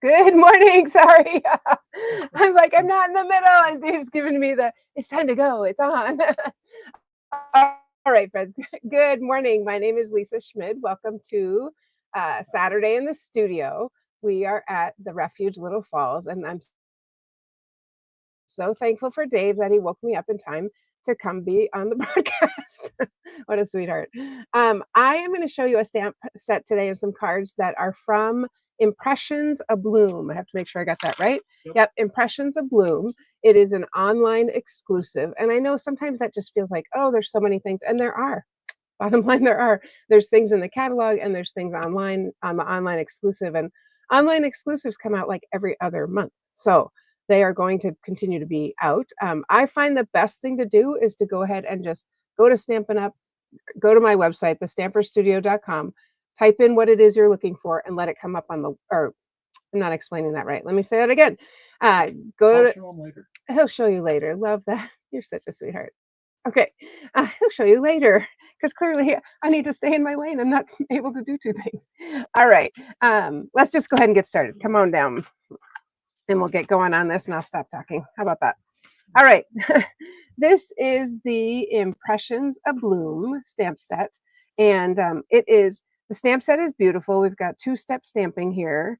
Good morning. Sorry. I'm like, I'm not in the middle. And Dave's giving me it's time to go. It's on. All right, friends. Good morning. My name is Lisa Schmid. Welcome to Saturday in the studio. We are at the Refuge Little Falls, and I'm so thankful for Dave that he woke me up in time to come be on the podcast. What a sweetheart. I am going to show you a stamp set today of some cards that are from Impressions Abloom. I have to make sure I got that right. Yep, Impressions Abloom. It is an online exclusive. And I know sometimes that just feels like, oh, there's so many things. And there are. Bottom line, there are. There's things in the catalog and there's things online on the online exclusive. And online exclusives come out like every other month. So they are going to continue to be out. I find the best thing to do is to go ahead and just go to Stampin' Up, go to my website, thestamperstudio.com, type in what it is you're looking for, and let it come up on the, or I'm not explaining that right. Let me say that again. He'll show you later. Love that. You're such a sweetheart. Okay, he'll show you later because clearly I need to stay in my lane. I'm not able to do two things. All right, let's just go ahead and get started. Come on down and we'll get going on this and I'll stop talking. How about that? All right, this is the Impressions Abloom stamp set. And the stamp set is beautiful. We've got two-step stamping here,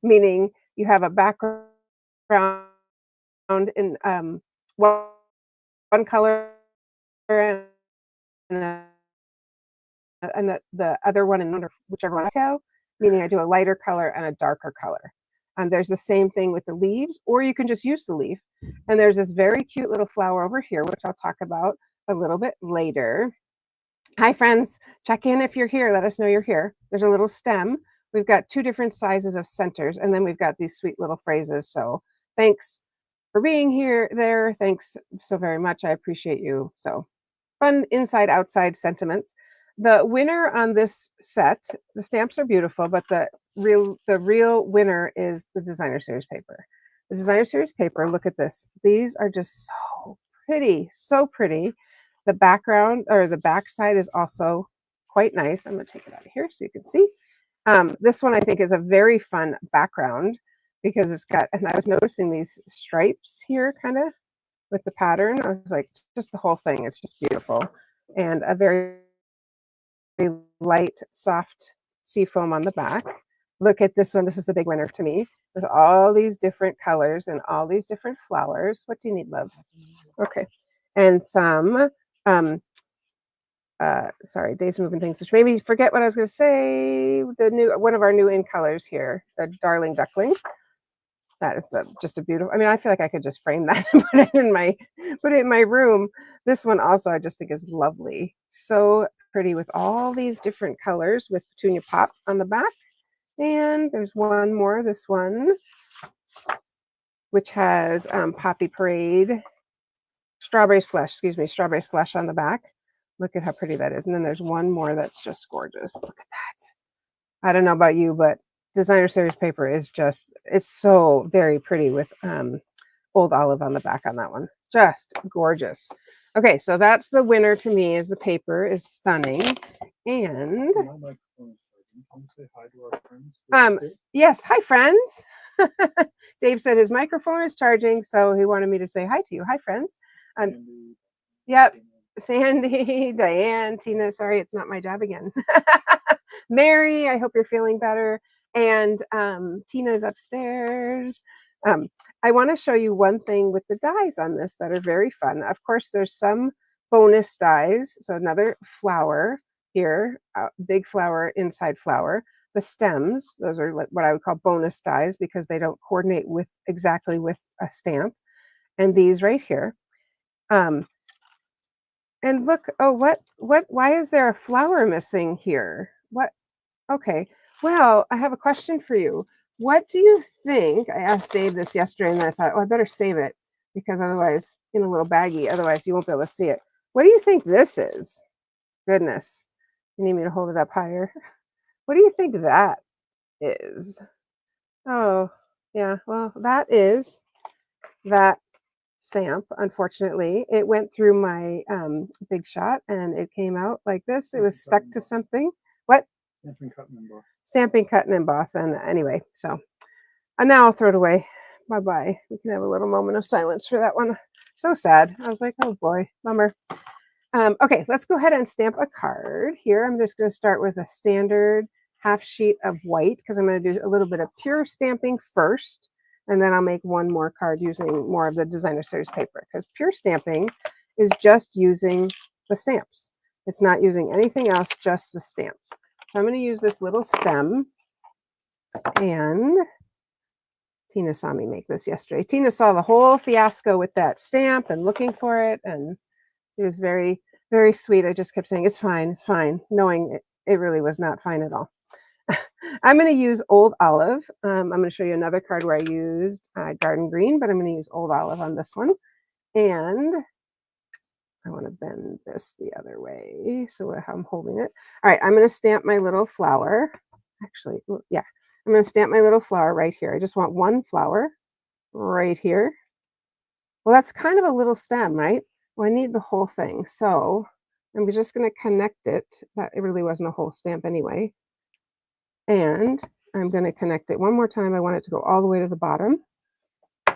meaning you have a background in one color and the other one in whichever one I tell, meaning I do a lighter color and a darker color. There's the same thing with the leaves, or you can just use the leaf. And there's this very cute little flower over here, which I'll talk about a little bit later. Hi, friends. Check in if you're here. Let us know you're here. There's a little stem. We've got two different sizes of centers, and then we've got these sweet little phrases. So thanks for being here there. Thanks so very much. I appreciate you. So fun inside outside sentiments. The winner on this set, the stamps are beautiful, but the real winner is the designer series paper. The designer series paper, look at this. These are just so pretty, so pretty. The background or the back side is also quite nice. I'm going to take it out of here so you can see. This one I think is a very fun background because it's got, and I was noticing these stripes here kind of with the pattern. I was like, just the whole thing. It's just beautiful. And a very light, soft seafoam on the back. Look at this one. This is the big winner to me with all these different colors and all these different flowers. What do you need, love? Okay. And some, sorry, Dave's moving things, which made me forget what I was going to say. One of our new in colors here, the Darling Duckling. That is just a beautiful, I mean, I feel like I could just frame that and put it in my room. This one also I just think is lovely. So pretty with all these different colors with Petunia Pop on the back. And there's one more, this one, which has Poppy Parade, Strawberry Slush on the back. Look at how pretty that is. And then there's one more that's just gorgeous. Look at that. I don't know about you, but designer series paper is just, it's so very pretty with Old Olive on the back on that one. Just gorgeous. Okay, so that's the winner to me, is the paper is stunning. And yes, hi friends. Dave said his microphone is charging, so he wanted me to say hi to you. Hi friends. Yep, Sandy, Diane, Tina, sorry, it's not my job again. Mary, I hope you're feeling better. And Tina's upstairs. I want to show you one thing with the dies on this that are very fun. Of course, there's some bonus dies. So another flower here, big flower, inside flower. The stems, those are what I would call bonus dies because they don't coordinate exactly with a stamp. And these right here. And look, oh, why is there a flower missing here? What? Okay. Well, I have a question for you. What do you think? I asked Dave this yesterday and I thought, oh, I better save it because otherwise, in a little baggie, otherwise you won't be able to see it. What do you think this is? Goodness. You need me to hold it up higher? What do you think that is? Oh, yeah. Well, that is that stamp. Unfortunately, it went through my Big Shot and it came out like this. It was stuck to something. What? Stamping, cut, and emboss. Stamping, cut, and emboss. And anyway, so and now I'll throw it away. Bye-bye. We can have a little moment of silence for that one. So sad. I was like, oh boy, bummer. Okay, let's go ahead and stamp a card here. I'm just going to start with a standard half sheet of white because I'm going to do a little bit of pure stamping first, and then I'll make one more card using more of the designer series paper because pure stamping is just using the stamps. It's not using anything else, just the stamps. So I'm going to use this little stem, and Tina saw me make this yesterday. Tina saw the whole fiasco with that stamp and looking for it, and it was very, very sweet. I just kept saying, it's fine, knowing it really was not fine at all. I'm going to use Old Olive. I'm going to show you another card where I used Garden Green, but I'm going to use Old Olive on this one. And I want to bend this the other way, so how I'm holding it. All right, I'm going to stamp my little flower. Actually, yeah, I'm going to stamp my little flower right here. I just want one flower right here. Well, that's kind of a little stem, right? Well, I need the whole thing. So I'm just going to connect it. That it really wasn't a whole stamp anyway. And I'm going to connect it one more time. I want it to go all the way to the bottom.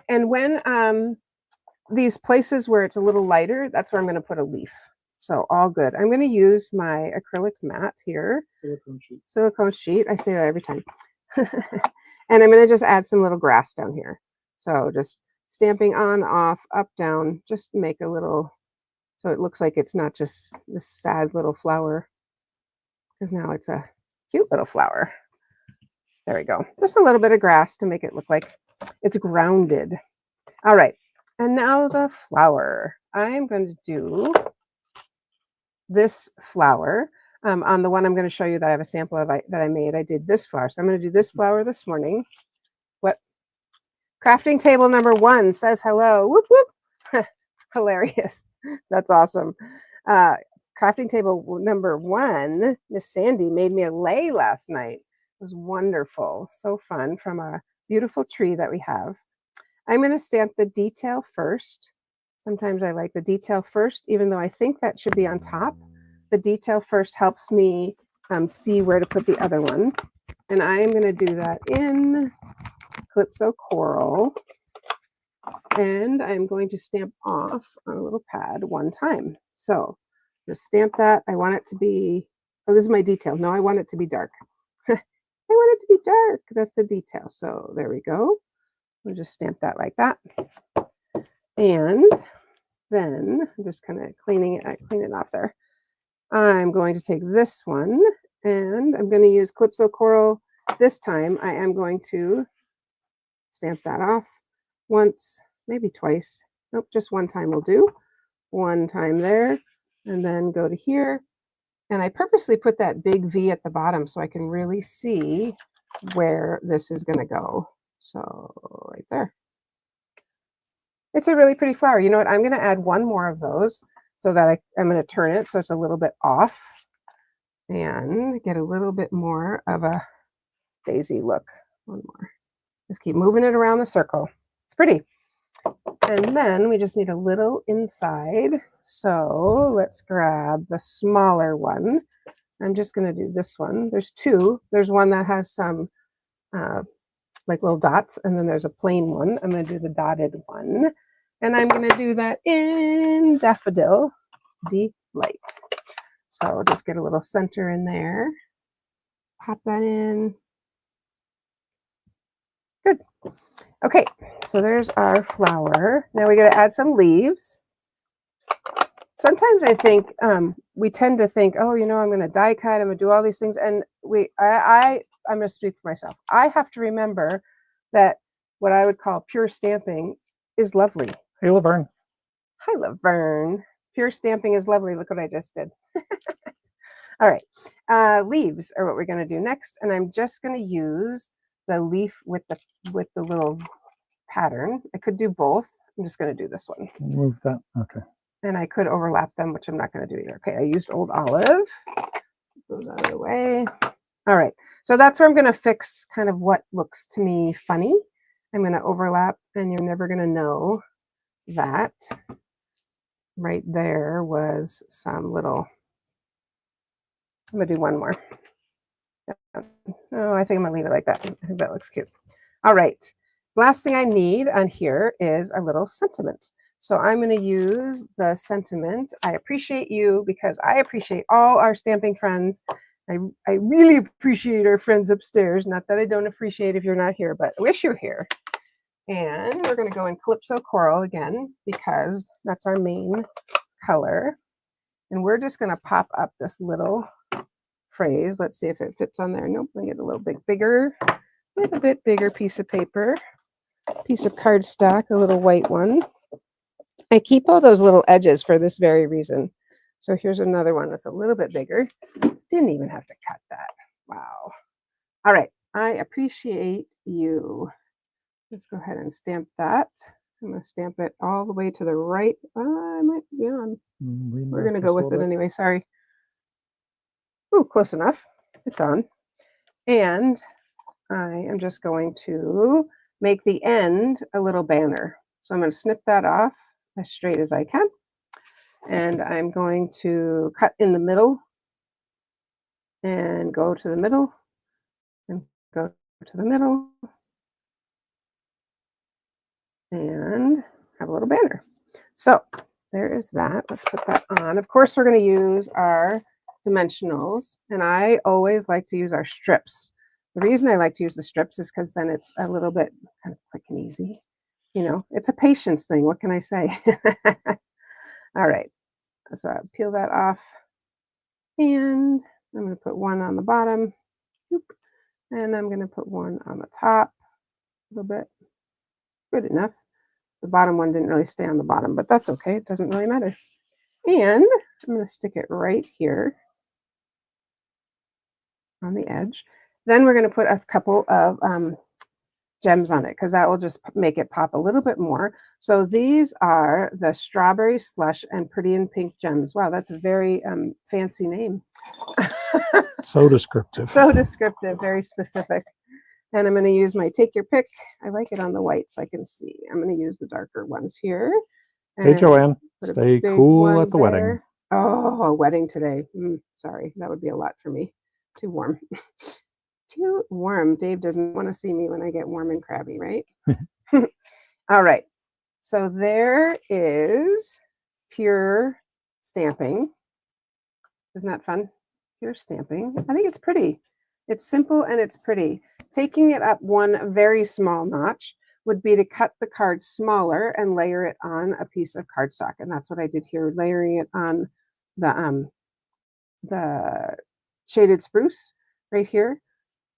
And when these places where it's a little lighter, that's where I'm going to put a leaf. So all good. I'm going to use my acrylic mat here. Silicone sheet. I say that every time. And I'm going to just add some little grass down here. So just stamping on, off, up, down, just make a little, so it looks like it's not just this sad little flower, because now it's a cute little flower. There we go. Just a little bit of grass to make it look like it's grounded. All right. And now the flower. I'm going to do this flower. On the one I'm going to show you that I have a sample of that I made, I did this flower. So I'm going to do this flower this morning. What? Crafting table number 1 says hello. Whoop, whoop. Hilarious. That's awesome. Crafting table number 1, Miss Sandy made me a lei last night. It was wonderful. So fun, from a beautiful tree that we have. I'm going to stamp the detail first. Sometimes I like the detail first, even though I think that should be on top. The detail first helps me see where to put the other one. And I'm going to do that in Calypso Coral. And I'm going to stamp off on a little pad one time. So just stamp that. I want it to be, oh, this is my detail. No, I want it to be dark. I want it to be dark. That's the detail. So there we go. We'll just stamp that like that. And then I'm just kind of clean it off there. I'm going to take this one and I'm going to use Calypso Coral. This time I am going to stamp that off once, maybe twice. Nope, just one time will do. One time there, and then go to here. And I purposely put that big V at the bottom so I can really see where this is going to go. So right there. It's a really pretty flower. You know what? I'm going to add one more of those so that I'm going to turn it so it's a little bit off and get a little bit more of a daisy look. One more. Just keep moving it around the circle. It's pretty. And then we just need a little inside. So let's grab the smaller one. I'm just going to do this one. There's 2. There's one that has some like little dots, and then there's a plain one. I'm going to do the dotted one. And I'm going to do that in Daffodil Delight. So I'll just get a little center in there. Pop that in. Good. Okay, so there's our flower. Now we got to add some leaves. Sometimes I think we tend to think, oh, you know, I'm going to die cut, I'm going to do all these things. And I'm going to speak for myself. I have to remember that what I would call pure stamping is lovely. Hey, Laverne. Hi, Laverne. Pure stamping is lovely. Look what I just did. All right. Leaves are what we're going to do next. And I'm just going to use the leaf with the little pattern. I could do both. I'm just going to do this one. Move that. Okay. And I could overlap them, which I'm not going to do either. Okay, I used Old Olive. Goes out of the way. All right. So that's where I'm going to fix kind of what looks to me funny. I'm going to overlap, and you're never going to know that right there was some little, I'm going to do one more. Oh, I think I'm gonna leave it like that. I think that looks cute. All right. Last thing I need on here is a little sentiment. So I'm going to use the sentiment. I appreciate you because I appreciate all our stamping friends. I really appreciate our friends upstairs. Not that I don't appreciate if you're not here, but I wish you're here. And we're going to go in Calypso Coral again because that's our main color. And we're just going to pop up this little phrase. Let's see if it fits on there. Nope, let me get a little bit bigger. With a bit bigger piece of paper, piece of cardstock, a little white one. I keep all those little edges for this very reason. So here's another one that's a little bit bigger. Didn't even have to cut that. Wow. All right. I appreciate you. Let's go ahead and stamp that. I'm going to stamp it all the way to the right. I might be on. We're going to go with it anyway. Sorry. Ooh, close enough. It's on. And I am just going to make the end a little banner. So I'm going to snip that off as straight as I can. And I'm going to cut in the middle and go to the middle and go to the middle and have a little banner. So there is that. Let's put that on. Of course, we're going to use our dimensionals, and I always like to use our strips. The reason I like to use the strips is because then it's a little bit kind of quick and easy. You know, it's a patience thing. What can I say? All right. So I'll peel that off. And I'm going to put one on the bottom. And I'm going to put one on the top. A little bit. Good enough. The bottom one didn't really stay on the bottom, but that's okay. It doesn't really matter. And I'm going to stick it right here on the edge. Then we're going to put a couple of gems on it because that will just make it pop a little bit more. So these are the Strawberry Slush and Pretty in Pink gems. Wow, that's a very fancy name. So descriptive. So descriptive, very specific. And I'm going to use my take your pick. I like it on the white so I can see. I'm going to use the darker ones here. Hey, Joanne, stay cool at the wedding. Oh, a wedding today. Sorry, that would be a lot for me. Too warm. Too warm. Dave doesn't want to see me when I get warm and crabby, right? All right. So there is pure stamping. Isn't that fun? Pure stamping. I think it's pretty. It's simple and it's pretty. Taking it up one very small notch would be to cut the card smaller and layer it on a piece of cardstock. And that's what I did here, layering it on the shaded spruce right here.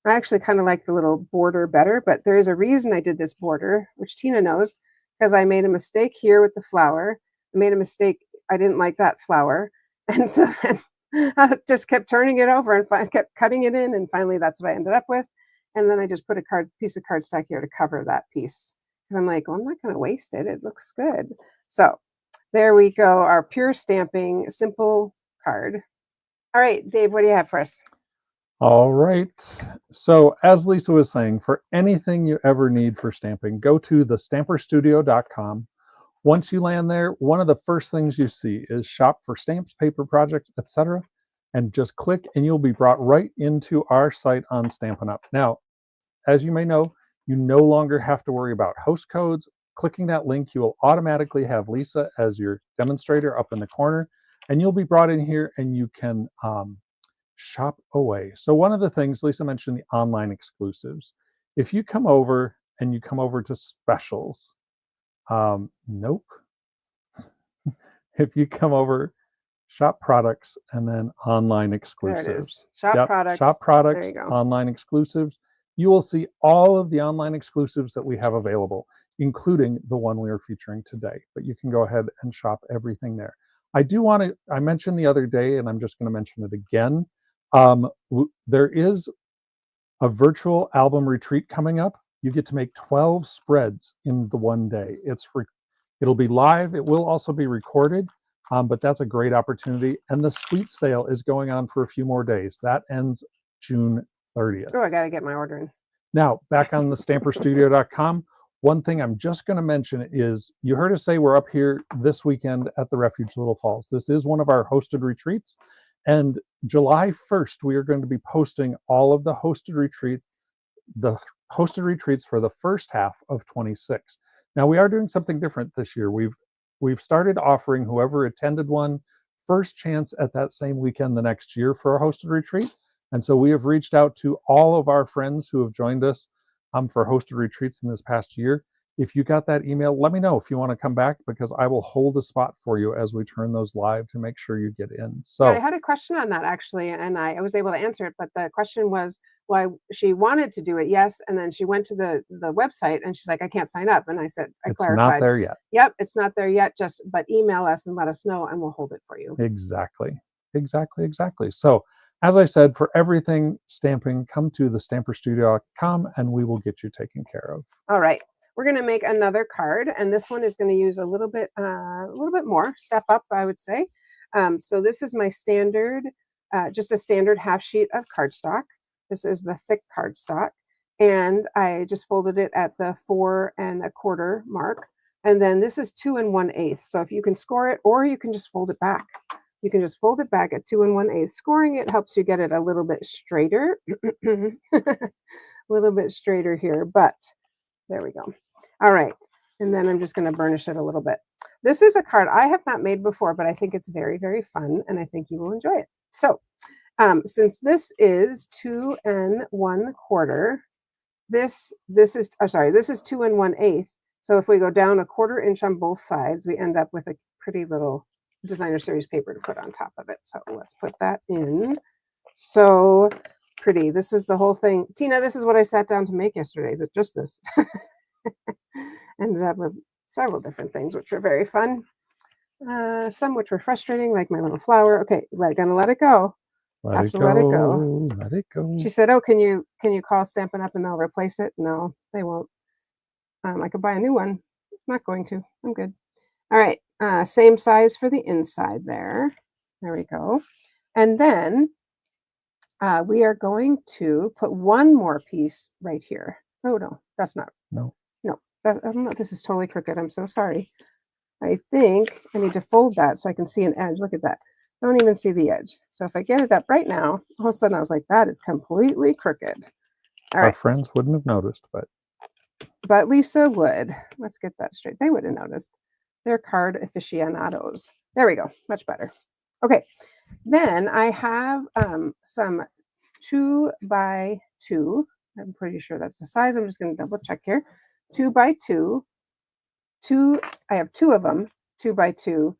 I actually kind of like the little border better, but there is a reason I did this border, which Tina knows, because I made a mistake here with the flower. I made a mistake. I didn't like that flower. And so then I just kept turning it over and kept cutting it in. And finally, that's what I ended up with. And then I just put a piece of cardstock here to cover that piece. Because I'm like, well, I'm not going to waste it. It looks good. So there we go. Our pure stamping, simple card. All right, Dave, what do you have for us? All right. So as Lisa was saying, for anything you ever need for stamping, go to thestamperstudio.com. Once you land there, one of the first things you see is shop for stamps, paper projects, etc. And just click and you'll be brought right into our site on Stampin' Up. Now, as you may know, you no longer have to worry about host codes. Clicking that link, you will automatically have Lisa as your demonstrator up in the corner, and you'll be brought in here and you can shop away. So one of the things Lisa mentioned, the online exclusives. If you come over and you come over to specials, nope. If you come over, shop products and then online exclusives. There it is. Shop products. Shop products, there you go. online exclusives. You will see all of the online exclusives that we have available, including the one we are featuring today. But you can go ahead and shop everything there. I mentioned the other day, and I'm just going to mention it again. There is a virtual album retreat coming up. You get to make 12 spreads in the one day. It'll be live. It will also be recorded, but that's a great opportunity. And the suite sale is going on for a few more days. That ends June 30th. Oh, I got to get my order in. Now, back on the stamperstudio.com, one thing I'm just going to mention is you heard us say we're up here this weekend at the Refuge Little Falls. This is one of our hosted retreats. And July 1st, we are going to be posting all of the hosted retreats for the first half of 26. Now we are doing something different this year. We've started offering whoever attended one first chance at that same weekend the next year for a hosted retreat. And so we have reached out to all of our friends who have joined us for hosted retreats in this past year. If you got that email, let me know if you want to come back, because I will hold a spot for you as we turn those live to make sure you get in. So I had a question on that actually, and I was able to answer it. But the question was why she wanted to do it, yes, and then she went to the website and she's like, I can't sign up. And I said, I it's clarified, not there yet. Yep, it's not there yet. But email us and let us know, and we'll hold it for you. Exactly. So as I said, for everything stamping, come to thestamperstudio.com and we will get you taken care of. All right. We're going to make another card, and this one is going to use a little bit more step up, I would say. So this is my standard, just a standard half sheet of cardstock. This is the thick cardstock, and I just folded it at the 4 1/4 mark. And then this is 2 1/8. So if you can score it, or you can just fold it back. You can just fold it back at 2 1/8. Scoring it helps you get it a little bit straighter, a little bit straighter here, but there we go. All right. And then I'm just going to burnish it a little bit. This is a card I have not made before, but I think it's very, very fun, and I think you will enjoy it. So since this is 2 1/4, this is 2 1/8. So if we go down a 1/4 inch on both sides, we end up with a pretty little designer series paper to put on top of it. So let's put that in. So pretty. This was the whole thing. Tina, this is what I sat down to make yesterday, but just this. Ended up with several different things, which were very fun. Some which were frustrating, like my little flower. Okay, gonna let it go. Let it go. Let it go. She said, "Oh, can you call Stampin' Up and they'll replace it?" No, they won't. I could buy a new one. Not going to. I'm good. All right. Same size for the inside there. There we go. And then we are going to put one more piece right here. Oh no, that's not. No. This is totally crooked. I'm so sorry. I think I need to fold that so I can see an edge. Look at that. I don't even see the edge. So if I get it up right now, all of a sudden I was like, that is completely crooked. All right. Our friends wouldn't have noticed, but Lisa would. Let's get that straight. They would have noticed. They're card aficionados. There we go. Much better. Okay. Then I have some 2 by 2. I'm pretty sure that's the size. I'm just going to double check here. 2 by 2. I have 2 of them. 2 by 2.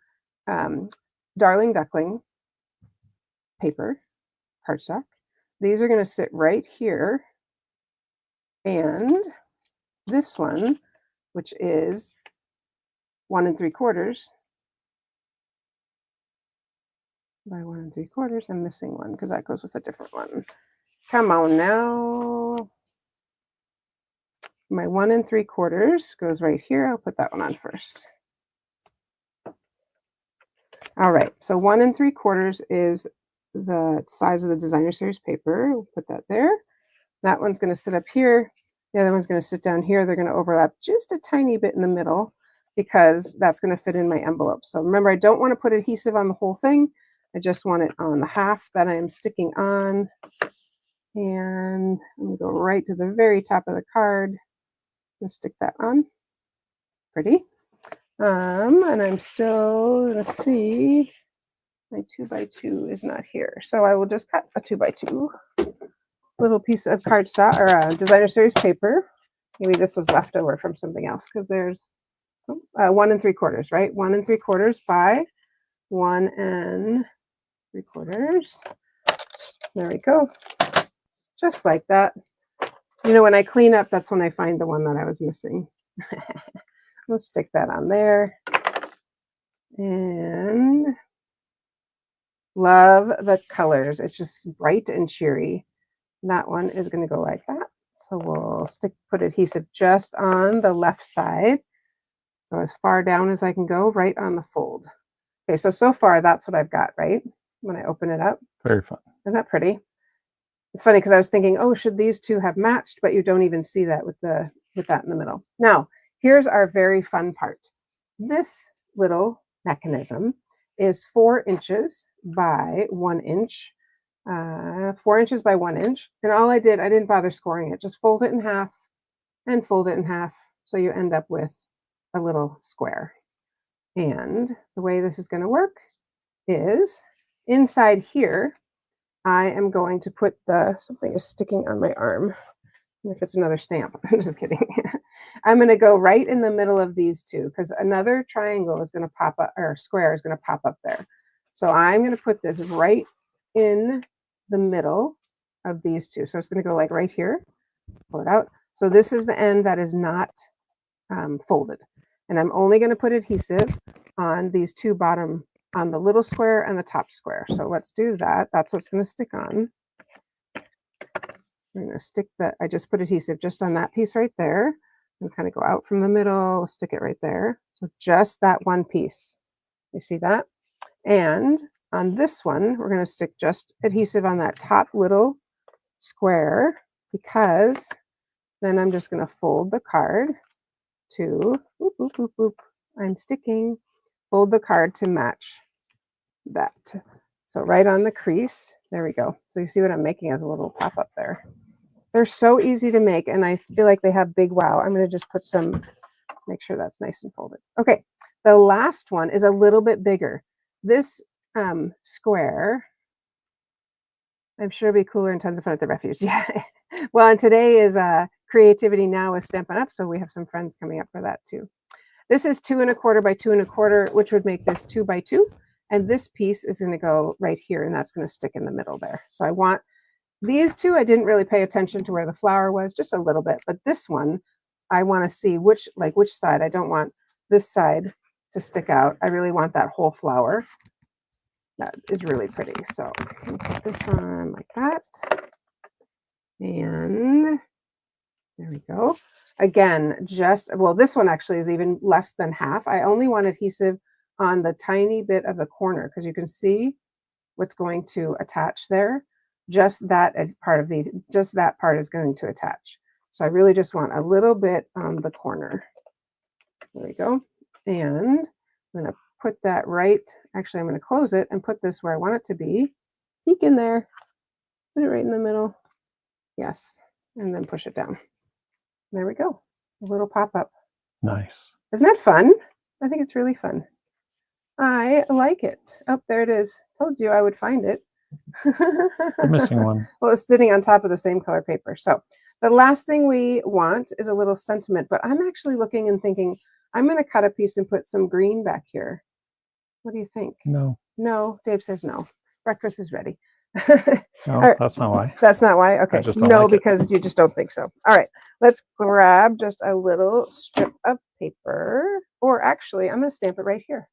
Darling Duckling paper, cardstock. These are going to sit right here. And this one, which is 1 3/4 by 1 3/4. I'm missing one because that goes with a different one. Come on now. My 1 3/4 goes right here. I'll put that one on first. All right. So 1 3/4 is the size of the designer series paper. We'll put that there. That one's going to sit up here. The other one's going to sit down here. They're going to overlap just a tiny bit in the middle because that's going to fit in my envelope. So remember, I don't want to put adhesive on the whole thing. I just want it on the half that I am sticking on. And I'm going to go right to the very top of the card and stick that on. Pretty. And I'm still going to see my 2 by 2 is not here. So I will just cut a 2 by 2 little piece of cardstock or designer series paper. Maybe this was left over from something else because there's 1 3/4, right? 1 3/4 by 1 3/4. There we go. Just like that. You know, when I clean up, that's when I find the one that I was missing. Let's stick that on there. And love the colors. It's just bright and cheery. That one is going to go like that. So we'll put adhesive just on the left side. Go as far down as I can go, right on the fold. Okay, so far that's what I've got, right? When I open it up. Very fun. Isn't that pretty? It's funny because I was thinking, oh, should these two have matched? But you don't even see that with that in the middle. Now, here's our very fun part. This little mechanism is 4 inches by 1 inch. 4 inches by 1 inch. And all I didn't bother scoring it. Just fold it in half and fold it in half. So you end up with a little square. And the way this is going to work is inside here, I am going to put something is sticking on my arm. If it's another stamp, I'm just kidding. I'm going to go right in the middle of these two because another triangle is going to pop up, or square is going to pop up there. So I'm going to put this right in the middle of these two. So it's going to go like right here, pull it out. So this is the end that is not folded. And I'm only going to put adhesive on these two bottom, on the little square and the top square. So let's do that. That's what's going to stick on. I'm going to stick I just put adhesive just on that piece right there and kind of go out from the middle, stick it right there. So just that one piece. You see that? And on this one, we're going to stick just adhesive on that top little square because then I'm just going to fold the card to, boop, boop, boop, boop. I'm sticking, fold the card to match that. So right on the crease, there we go. So you see what I'm making as a little pop up there. They're so easy to make and I feel like they have big wow. I'm going to just put some, make sure that's nice and folded. Okay, the last one is a little bit bigger. This square, I'm sure it'll be cooler and tons of fun at the refuge. Yeah. Well, and today is Creativity Now with Stampin' Up, so we have some friends coming up for that too. This is 2 1/4 by 2 1/4, which would make this 2 by 2. And this piece is going to go right here, and that's going to stick in the middle there. So I want these two. I didn't really pay attention to where the flower was, just a little bit. But this one, I want to see which side. I don't want this side to stick out. I really want that whole flower. That is really pretty. So put this on like that. And there we go. Again, this one actually is even less than half. I only want adhesive on the tiny bit of the corner because you can see what's going to attach there. Just that part is going to attach. So I really just want a little bit on the corner. There we go. And I'm going to put that right, actually I'm going to close it and put this where I want it to be. Peek in there, put it right in the middle. Yes, and then push it down. There we go, a little pop-up. Nice. Isn't that fun? I think it's really fun. I like it. Oh, there it is. Told you I would find it. The missing one. Well, it's sitting on top of the same color paper. So the last thing we want is a little sentiment, but I'm actually looking and thinking, I'm going to cut a piece and put some green back here. What do you think? No. No, Dave says no. Breakfast is ready. No, right. That's not why. That's not why? Okay. No, like because you just don't think so. All right. Let's grab just a little strip of paper. Or actually, I'm going to stamp it right here.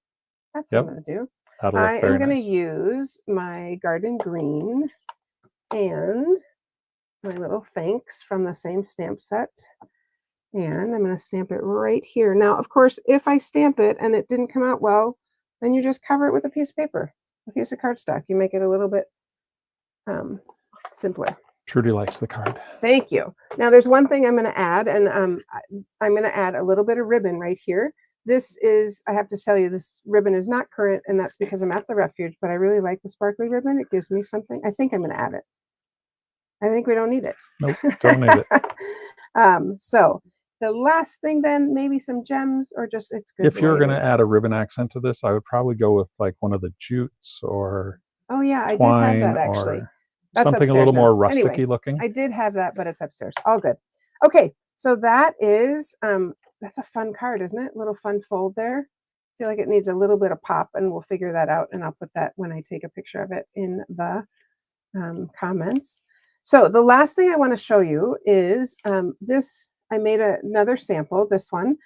That's what I'm going to do. I am going to use my garden green and my little thanks from the same stamp set. And I'm going to stamp it right here. Now, of course, if I stamp it and it didn't come out well, then you just cover it with a piece of paper, a piece of cardstock. You make it a little bit simpler. Trudy likes the card. Thank you. Now, there's one thing I'm going to add, and I'm going to add a little bit of ribbon right here. This is, I have to tell you, this ribbon is not current, and that's because I'm at the refuge, but I really like the sparkly ribbon. It gives me something. I think I'm going to add it. I think we don't need it. Nope, don't need it. So the last thing then, maybe some gems or just, it's good. If you're going to add a ribbon accent to this, I would probably go with like one of the jutes or oh yeah, I did have that actually. That's something a little more rusticy looking. I did have that, but it's upstairs. All good. Okay, so that is, that's a fun card, isn't it? A little fun fold there. I feel like it needs a little bit of pop, and we'll figure that out, and I'll put that when I take a picture of it in the comments. So the last thing I want to show you is this. I made another sample. This one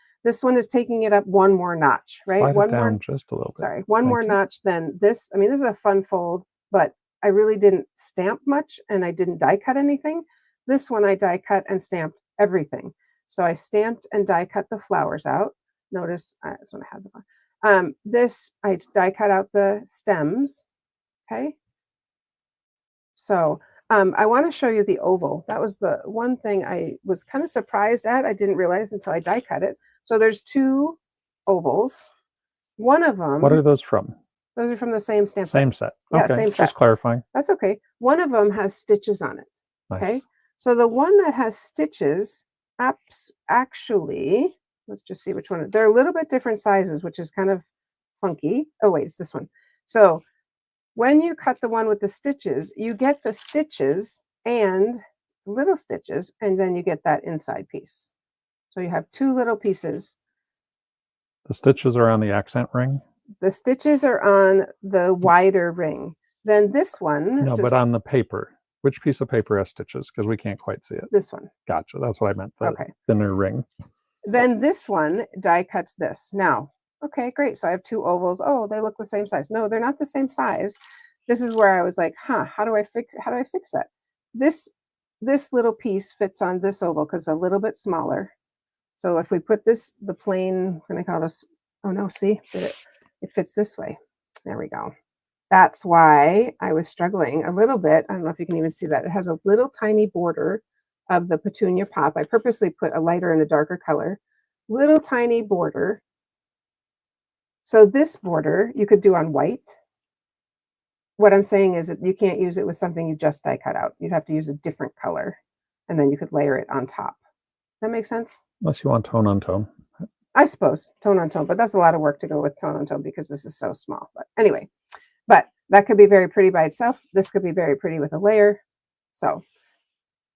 is taking it up one more notch, right? Slide one it down more, just a little bit. Sorry, one more notch than this. I mean, this is a fun fold, but I really didn't stamp much, and I didn't die cut anything. This one I die cut and stamped everything. So I stamped and die cut the flowers out. Notice I just want to have the this I die cut out the stems. Okay. So I want to show you the oval. That was the one thing I was kind of surprised at. I didn't realize until I die cut it. So there's two ovals. One of them. What are those from? Those are from the same stamp set. Same set. Yeah, Okay, same set. just clarifying. That's okay. One of them has stitches on it. Nice. Okay. So the one that has stitches, actually, let's just see which one. They're a little bit different sizes, which is kind of funky. Oh, wait, it's this one. So when you cut the one with the stitches, you get the stitches and little stitches, and then you get that inside piece. So you have two little pieces. The stitches are on the accent ring? The stitches are on the wider ring. Then this one. No, but on the paper. Which piece of paper has stitches? Because we can't quite see it. This one. Gotcha. That's what I meant. The Okay. thinner ring. Then this one die cuts this. Now, okay, great. So I have two ovals. Oh, they look the same size. No, they're not the same size. This is where I was like, how do I fix that? This little piece fits on this oval because it's a little bit smaller. So if we put this, the plain, can I call this? Oh no, see, it fits this way. There we go. That's why I was struggling a little bit. I don't know if you can even see that. It has a little tiny border of the petunia pop. I purposely put a lighter and a darker color. Little tiny border. So this border you could do on white. What I'm saying is that you can't use it with something you just die cut out. You'd have to use a different color, and then you could layer it on top. That makes sense? Unless you want tone on tone. I suppose tone on tone, but that's a lot of work to go with tone on tone because this is so small. But anyway, but that could be very pretty by itself. This could be very pretty with a layer. So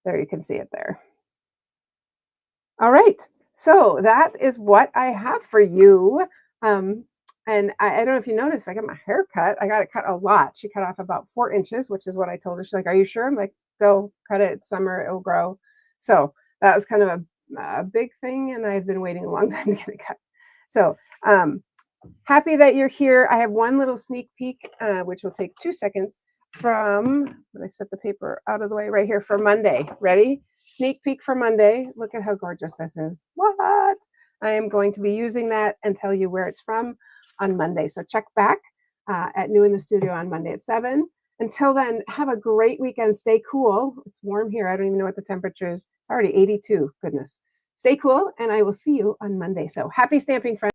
there you can see it there. All right. So that is what I have for you. And I don't know if you noticed, I got my hair cut. I got it cut a lot. She cut off about 4 inches, which is what I told her. She's like, "Are you sure?" I'm like, "Go cut it. It's summer. It'll grow." So that was kind of a big thing. And I've been waiting a long time to get it cut. So happy that you're here. I have one little sneak peek, which will take 2 seconds from, when I set the paper out of the way right here for Monday. Ready? Sneak peek for Monday. Look at how gorgeous this is. What? I am going to be using that and tell you where it's from on Monday. So check back at New in the Studio on Monday at 7. Until then, have a great weekend. Stay cool. It's warm here. I don't even know what the temperature is. It's already 82. Goodness. Stay cool, and I will see you on Monday. So happy stamping, friends.